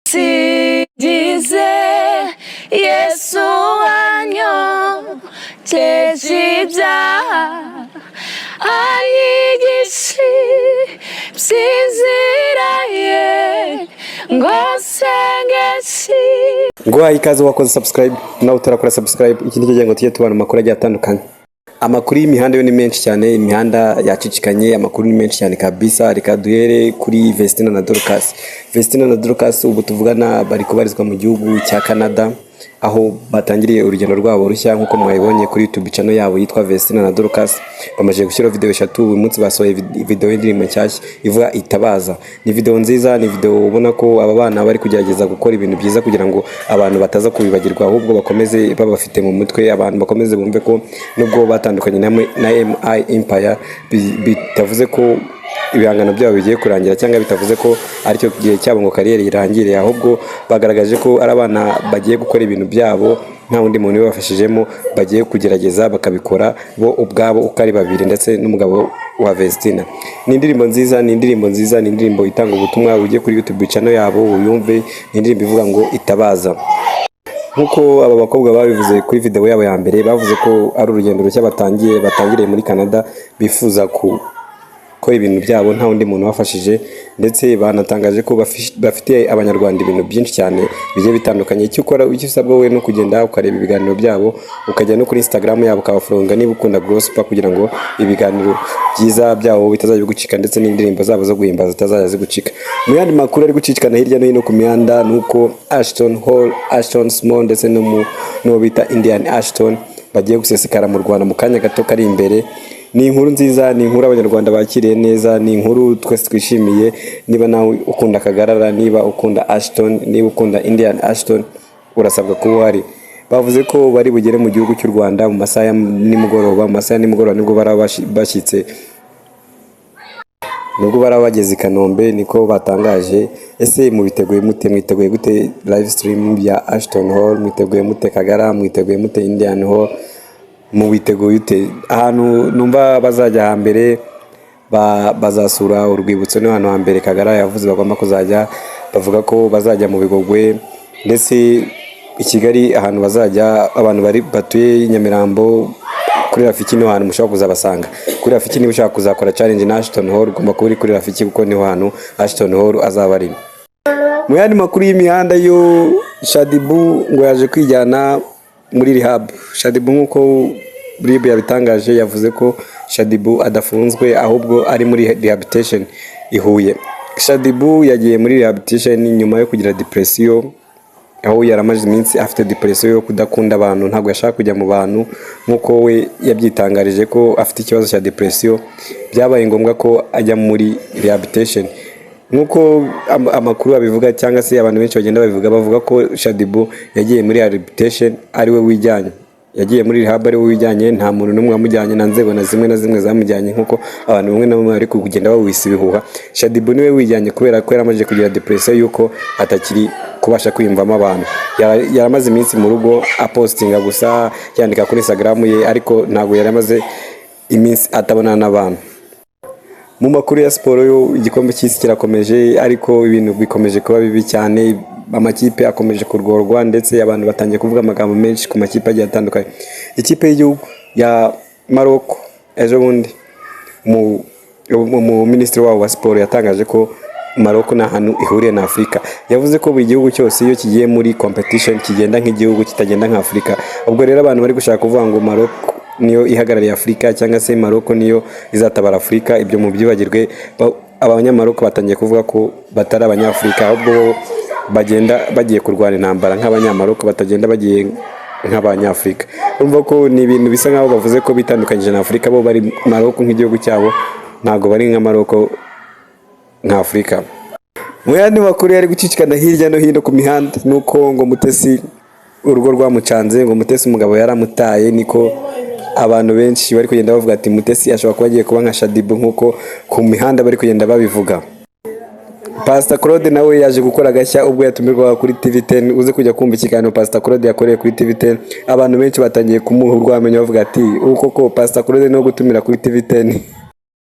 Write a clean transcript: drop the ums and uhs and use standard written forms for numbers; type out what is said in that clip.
Sigize Yesu wanyoteje ibyaha anyigisha by'inzira ye ngo sengeshi. Ngo ikaze wakoze subscribe nawe utarakora subscribe, iki nicyo ngo tujye tubana amakuru agiye atandukanye. Amakuru y'imihanda yo ni menshi cyane, imihanda yacicikanye, amakuru ni menshi cyane kabisa. Reka duhere kuri Vestina na Dorcas. Vestina na Dorcas ubu tuvugana bari kubarizwa mu gihugu cya Canada, aho batangiriye urugendo rwabo rushya nkuko mwabibonye kuri YouTube channel yabo yitwa Vestina na Dorcas. Bamaze gushyira video 3 uyu munsi basohoye video y'indirimbo nshyashya ivuga Itabaza. Ni video nziza, ni video ubona ko aba bana bari kugerageza gukora ibintu byiza kugira ngo abantu bataza kubibagirwa, ahubwo bakomeze babafite mu mutwe, abantu bakomeze bumve ko nubwo batandukanye na MI Empire bitavuze ko ibihangano byabo bigiye kurangira, cyangwa bitavuze ko ari cyo gihe cyabo ngo kariyeri irangire, ahubwo bagaragaje ko ari abana bagiye gukora ibintu byabo nta wundi muntu ubafashijemo, bagiye kugerageza bakabikora bo ubwabo uko ari babiri ndetse n'umugabo wa Vestina. Ni indirimbo nziza, ni indirimbo itanga ubutumwa ugiye kuri YouTube channel yabo uyumve. Ni indirimbo ivuga ngo Itabaza. Nkuko aba bakobwa babivuze kuri video yabo ya mbere, bavuze ko ari urugendo rushya batangiriye muri Canada, bifuza ko ibintu byabo nta wundi muntu wafashije, ndetse banatangaje ko bafite abanyarwanda ibintu byinshi cyane bigiye bitandukanye. Icyo ukora, icyo usabwa we no kugenda ukareba ibiganiro byabo, ukajya no kuri Instagram yabo ukabafollow niba ukunda Gospel, kugira ngo ibiganiro byiza byabo bitazajya gucika, ndetse n'indirimbo zabo zo guhimbaza zitazajya zigucika. Mu yandi makuru ari gucicikana hirya no hino ku mihanda nuko Ashton Hall, Ashton Small ndetse no bita Indian Ashton bagiye gusesekara mu Rwanda mu kanya gato kari imbere. Ni inkuru nziza, ni inkuru abanyarwanda bakiriye neza, ni inkuru twese twishimiye. Niba nawe ukunda Kagarara, niba ukunda Ashton, niba ukunda Indian Ashton, urasabwa kuba uhari. Bavuze ko bari bugere mu gihugu cy'u Rwanda mu masaha ya nimugoroba, nibwo barabashyitse, nubwo barabageze i Kanombe, niko batangaje. Ese mwiteguye gute live stream ya Ashton Hall? Mwiteguye mute Kagara? Mwiteguye mute Indian Hall? Mubiteguye ute? Ahantu numva bazajya hambere, bazasura urwibutso no hano hambere Kagara yavuze bagomba kuzajya, bavuga ko bazajya mu Bigogwe, ndetse i Kigali ahantu bazajya abantu bari batuye Nyamirambo kuri Rafiki no hantu mushaka kuzabasanga. Kuri Rafiki niba ushaka kuzakora challenge na Ashton Hall, ugomba kuba uri kuri Rafiki kuko niho hantu Ashton Hall azaba ari. Mu yandi makuru y'imihanda yo, Shadibu ngo yaje kwijyana muri rehab. Shadibu nkuko Rib yabitangaje, yavuze ko Shadibu adafunzwe ahubwo ari muri rehabilitation i Huye. Shadibu yagiye muri rehabilitation nyuma yo kugira depression, aho yaramaze iminsi afite depression yo kudakunda abantu, ntabwo yashaka kujya mu bantu nkuko we yabyitangarije ko afite ikibazo cya depression. Byabaye ngombwa ko ajya muri rehabilitation nkuko amakuru abivuga, cyangwa se abantu benshi bagenda bavuga ko Shadibu yagiye muri rehabilitation ari we wijyanye, yagiye muri rehab ari we wijyanye, nta muntu n'umwe wamujyanye, na nzego na zimwe zamujyanye nkuko abantu bamwe na bamwe bari kugenda bawisa ibihuha. Shadibu niwe wijyanye kubera ko yaramaze kugira depression yuko atakiri kubasha kwiyumvamo abantu. Yaramaze iminsi mu rugo apostinga gusa, yandika kuri Instagram ye, ariko ntabwo yaramaze iminsi atabona n'abantu. Mu makuru ya siporo yo, igikombe cy'isi kirakomeje, ariko ibintu bikomeje kuba bibi cyane. Amakipe akomeje kurworwa, ndetse abantu batangiye kuvuga amagambo menshi ku makipe agiye atandukanye. Ikipe y'igihugu ya Maroc ejo bundi mu ministry wabo wa siporo yatangaje ko Maroc nta hantu ihuriye na Afrika. Yavuze ko buri gihugu cyose iyo kigiye muri competition kigenda nk'igihugu, kitagenda nka Afrika. Ubwo rero abantu bari gushaka kuvuga ngo Maroc niyo ihagarariye Afrika, cyangwa se Maroc niyo izatabara Afrika. Ibyo mu byibagirwe. Abanyamaroko batangiye kuvuga ko batari abanyafrika, ahubwo bagenda bagiye kurwana intambara nk'abanyamaroko, batagenda bagiye nk'abanyafrika. Urumva ko ni ibintu bisa nkaho bavuze ko bitandukanyije na Afrika. Bo bari Maroc nk'igihugu cyabo, ntago bari nka Maroc nka Afrika. Mu yandi makuru yari gucicikana hirya no hino ku mihanda nuko ngo Mutesi urugo rwamucanze, ngo Mutesi umugabo yaramutaye, niko abantu benshi bari kugenda bavuga ati Mutesi ashobora kuba agiye kuba nka Shadibu nkuko ku mihanda bari kugenda babivuga. Pastor Claude nawe yaje gukora gashya ubwo yatumirwa kuri TV10. Uze kujya kumva ikiganiro Pastor Claude yakoreye kuri TV10, abantu benshi batangiye kumuha urwamenyo bavuga ati uko ko Pastor Claude no gutumira kuri TV10